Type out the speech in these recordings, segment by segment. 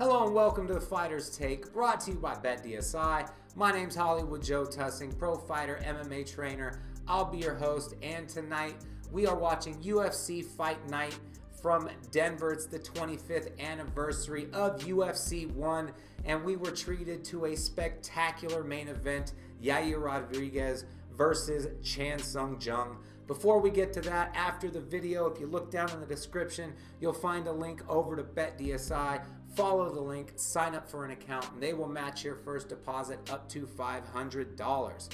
Hello and welcome to the Fighter's Take, brought to you by BetDSI. My name's Hollywood Joe Tussing, pro fighter, MMA trainer. I'll be your host, and tonight we are watching UFC Fight Night from Denver. It's the 25th anniversary of UFC 1, and we were treated to a spectacular main event, Yair Rodriguez versus Chan Sung Jung. Before we get to that, after the video, if you look down in the description, you'll find a link over to BetDSI. Follow the link, sign up for an account, and they will match your first deposit up to $500.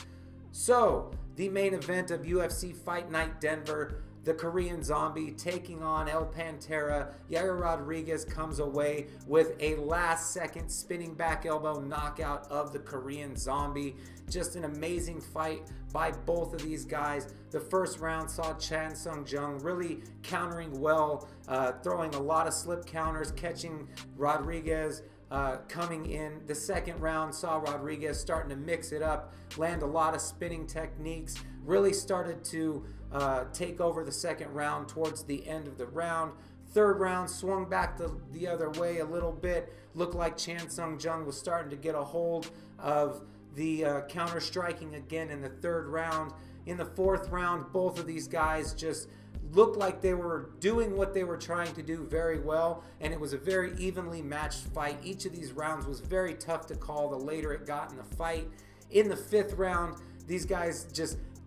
So, the main event of UFC Fight Night Denver, the Korean Zombie taking on El Pantera. Yair Rodriguez comes away with a last-second spinning back elbow knockout of the Korean Zombie. Just an amazing fight by both of these guys. The first round saw Chan Sung Jung really countering well, throwing a lot of slip counters, catching Rodriguez coming in. The second round saw Rodriguez starting to mix it up, land a lot of spinning techniques, really started to take over the second round towards the end of the round. Third round swung back the other way a little bit. Looked like Chan Sung Jung was starting to get a hold of the counter striking again in the third round. In the fourth round, both of these guys just looked like they were doing what they were trying to do very well, and it was a very evenly matched fight. Each of these rounds was very tough to call the later it got in the fight. In the fifth round, these guys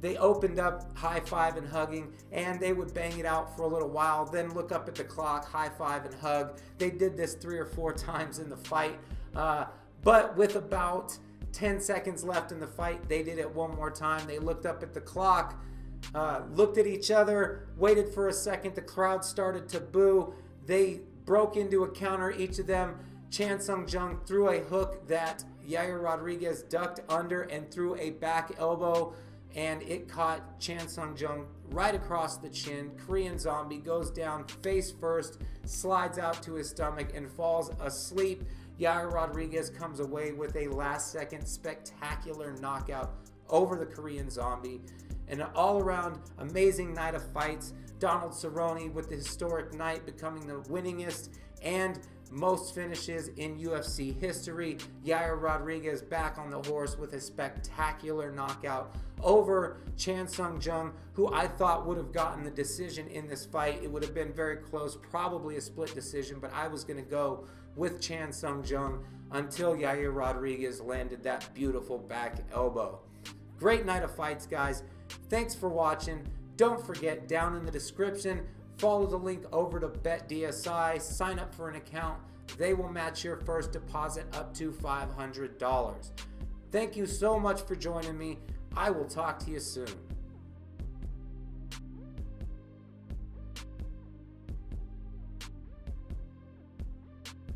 they opened up high five and hugging, and they would bang it out for a little while, then look up at the clock, high five and hug. They did this 3 or 4 times in the fight, but with about 10 seconds left in the fight, they did it one more time. They looked up at the clock, looked at each other, waited for a second. The crowd started to boo. They broke into a counter, each of them. Chan Sung Jung threw a hook that Yair Rodriguez ducked under and threw a back elbow, and it caught Chan Sung Jung right across the chin. Korean Zombie goes down face first, slides out to his stomach, and falls asleep. Yair Rodriguez comes away with a last-second spectacular knockout over the Korean Zombie. An all-around amazing night of fights. Donald Cerrone with the historic night, becoming the winningest and most finishes in UFC history. Yair Rodriguez back on the horse with a spectacular knockout over Chan Sung Jung, who I thought would have gotten the decision in this fight. It would have been very close, probably a split decision, but I was going to go with Chan Sung Jung until Yair Rodriguez landed that beautiful back elbow. Great night of fights, guys. Thanks for watching. Don't forget, down in the description, follow the link over to BetDSI, sign up for an account. They will match your first deposit up to $500. Thank you so much for joining me. I will talk to you soon.